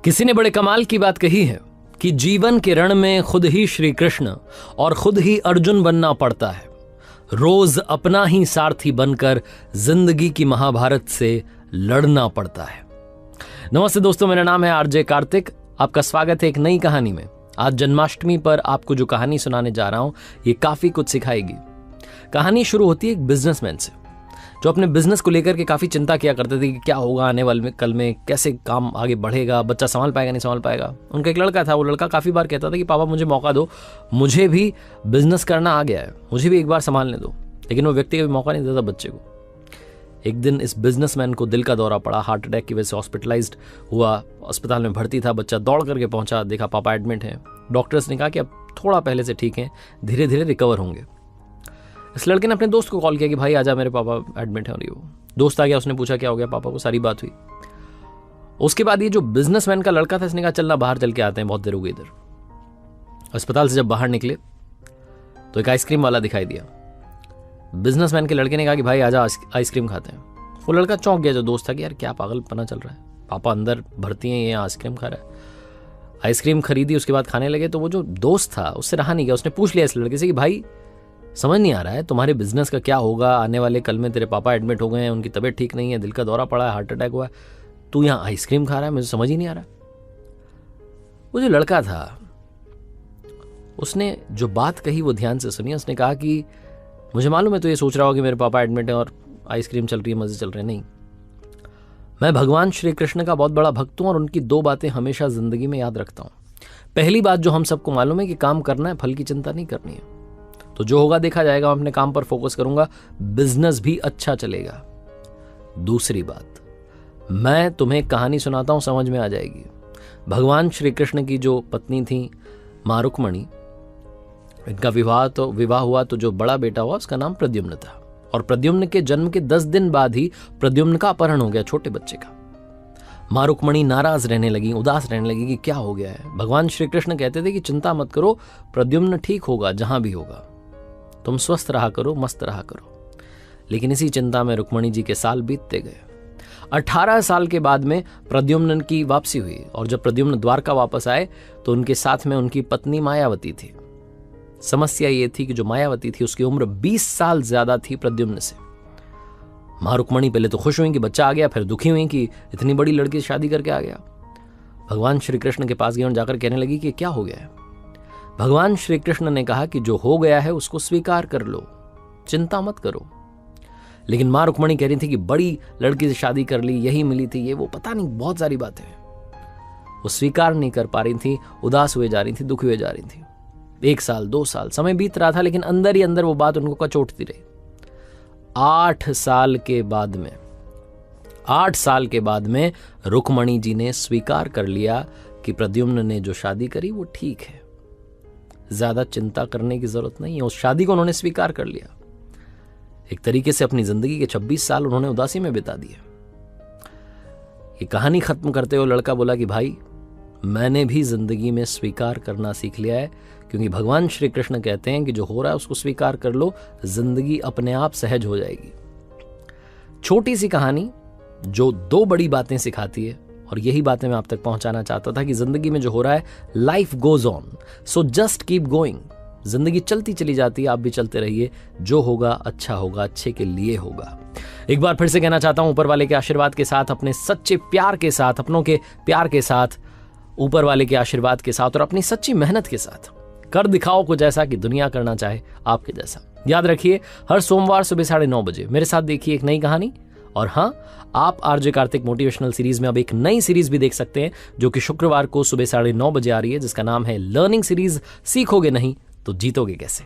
किसी ने बड़े कमाल की बात कही है कि जीवन के रण में खुद ही श्री कृष्ण और खुद ही अर्जुन बनना पड़ता है। रोज अपना ही सारथी बनकर जिंदगी की महाभारत से लड़ना पड़ता है। नमस्ते दोस्तों, मेरा नाम है आरजे कार्तिक। आपका स्वागत है एक नई कहानी में। आज जन्माष्टमी पर आपको जो कहानी सुनाने जा रहा हूं ये काफी कुछ सिखाएगी। कहानी शुरू होती है एक बिजनेसमैन से जो अपने बिजनेस को लेकर के काफी चिंता किया करते थे कि क्या होगा आने वाले में, कल में कैसे काम आगे बढ़ेगा, बच्चा संभाल पाएगा नहीं संभाल पाएगा। उनका एक लड़का था, वो लड़का काफी बार कहता था कि पापा मुझे मौका दो, मुझे भी बिजनेस करना आ गया है, मुझे भी एक बार संभालने दो। लेकिन वो व्यक्ति कभी मौका नहीं देता बच्चे को। एक दिन इस बिजनेसमैन को दिल का दौरा पड़ा, हार्ट अटैक की वजह से हॉस्पिटलाइज्ड हुआ, अस्पताल में भर्ती था। बच्चा दौड़ करके पहुंचा, देखा पापा एडमिट हैं। डॉक्टर्स ने कहा कि अब थोड़ा पहले से ठीक हैं, धीरे धीरे रिकवर होंगे। इस लड़के ने अपने दोस्त को कॉल किया कि भाई आजा, मेरे पापा एडमिट है। और वो दोस्त आ गया, उसने पूछा क्या हो गया पापा को, सारी बात हुई। उसके बाद ये जो बिजनेसमैन का लड़का था, इसने कहा चलना बाहर चल के आते हैं, बहुत देर हो गई इधर। अस्पताल से जब बाहर निकले तो एक आइसक्रीम वाला दिखाई दिया। बिजनेसमैन के लड़के ने कहा कि भाई आजा आइसक्रीम खाते हैं। वो लड़का चौंक गया जो दोस्त था कि यार क्या पागलपना चल रहा है, पापा अंदर भर्ती हैं, ये आइसक्रीम खा रहा है। आइसक्रीम खरीदी, उसके बाद खाने लगे। तो वो जो दोस्त था उससे रहा नहीं गया, उसने पूछ लिया इस लड़के से कि भाई समझ नहीं आ रहा है तुम्हारे बिजनेस का क्या होगा, आने वाले कल में तेरे पापा एडमिट हो गए हैं, उनकी तबीयत ठीक नहीं है, दिल का दौरा पड़ा है, हार्ट अटैक हुआ है, तू यहाँ आइसक्रीम खा रहा है, मुझे समझ ही नहीं आ रहा। वो जो लड़का था उसने जो बात कही वो ध्यान से सुनी। उसने कहा कि मुझे मालूम है तो ये सोच रहा होगा कि मेरे पापा एडमिट है और आइसक्रीम चल रही है, मजे चल रहे हैं। नहीं, मैं भगवान श्री कृष्ण का बहुत बड़ा भक्त हूं और उनकी दो बातें हमेशा जिंदगी में याद रखता हूं। पहली बात जो हम सबको मालूम है कि काम करना है, फल की चिंता नहीं करनी है। तो जो होगा देखा जाएगा, मैं अपने काम पर फोकस करूंगा, बिजनेस भी अच्छा चलेगा। दूसरी बात, मैं तुम्हें कहानी सुनाता हूं, समझ में आ जाएगी। भगवान श्री कृष्ण की जो पत्नी थी मां रुक्मणी, इनका विवाह हुआ तो जो बड़ा बेटा हुआ उसका नाम प्रद्युम्न था। और प्रद्युम्न के जन्म के 10 दिन बाद ही प्रद्युम्न का अपहरण हो गया, छोटे बच्चे का। मां रुक्मणी नाराज रहने लगी, उदास रहने लगी कि क्या हो गया है। भगवान श्री कृष्ण कहते थे कि चिंता मत करो, प्रद्युम्न ठीक होगा, जहां भी होगा, तुम स्वस्थ रहा करो, मस्त रहा करो। लेकिन इसी चिंता में रुक्मणी जी के साल बीतते गए। 18 साल के बाद में प्रद्युम्न की वापसी हुई और जब प्रद्युम्न द्वारका वापस आए तो उनके साथ में उनकी पत्नी मायावती थी। समस्या ये थी कि जो मायावती थी उसकी उम्र 20 साल ज्यादा थी प्रद्युम्न से। मां रुक्मणी पहले तो खुश हुई कि बच्चा आ गया, फिर दुखी हुई कि इतनी बड़ी लड़की से शादी करके आ गया। भगवान श्री कृष्ण के पास गई और जाकर कहने लगी कि क्या हो गया है। भगवान श्री कृष्ण ने कहा कि जो हो गया है उसको स्वीकार कर लो, चिंता मत करो। लेकिन मां रुक्मणी कह रही थी कि बड़ी लड़की से शादी कर ली, यही मिली थी, ये वो, पता नहीं बहुत सारी बातें। वो स्वीकार नहीं कर पा रही थी, उदास हुए जा रही थी, दुखी हुए जा रही थी। 1 साल 2 साल समय बीत रहा था, लेकिन अंदर ही अंदर वो बात उनको कचोटती रही। 8 साल के बाद में रुक्मणी जी ने स्वीकार कर लिया कि प्रद्युम्न ने जो शादी करी वो ठीक है, ज्यादा चिंता करने की जरूरत नहीं है। उस शादी को उन्होंने स्वीकार कर लिया। एक तरीके से अपनी जिंदगी के 26 साल उन्होंने उदासी में बिता दिए। ये कहानी खत्म करते हुए लड़का बोला कि भाई मैंने भी जिंदगी में स्वीकार करना सीख लिया है, क्योंकि भगवान श्री कृष्ण कहते हैं कि जो हो रहा है उसको स्वीकार कर लो, जिंदगी अपने आप सहज हो जाएगी। छोटी सी कहानी जो 2 बड़ी बातें सिखाती है, और यही बातें मैं आप तक पहुंचाना चाहता था कि जिंदगी में जो हो रहा है, life goes on, so just keep going. जिंदगी चलती चली जाती है, आप भी चलते रहिए। जो होगा अच्छा होगा, अच्छे के लिए होगा। एक बार फिर से कहना चाहता हूं, ऊपर वाले के आशीर्वाद के साथ, अपने सच्चे प्यार के साथ, अपनों के प्यार के साथ, ऊपर वाले के आशीर्वाद के साथ और अपनी सच्ची मेहनत के साथ कर दिखाओ कुछ ऐसा कि दुनिया करना चाहे आपके जैसा। याद रखिए, हर सोमवार सुबह 9:30 बजे मेरे साथ देखिए एक नई कहानी। और हाँ, आप आरजे कार्तिक मोटिवेशनल सीरीज में अब एक नई सीरीज भी देख सकते हैं जो कि शुक्रवार को सुबह 9:30 बजे आ रही है, जिसका नाम है लर्निंग सीरीज। सीखोगे नहीं तो जीतोगे कैसे।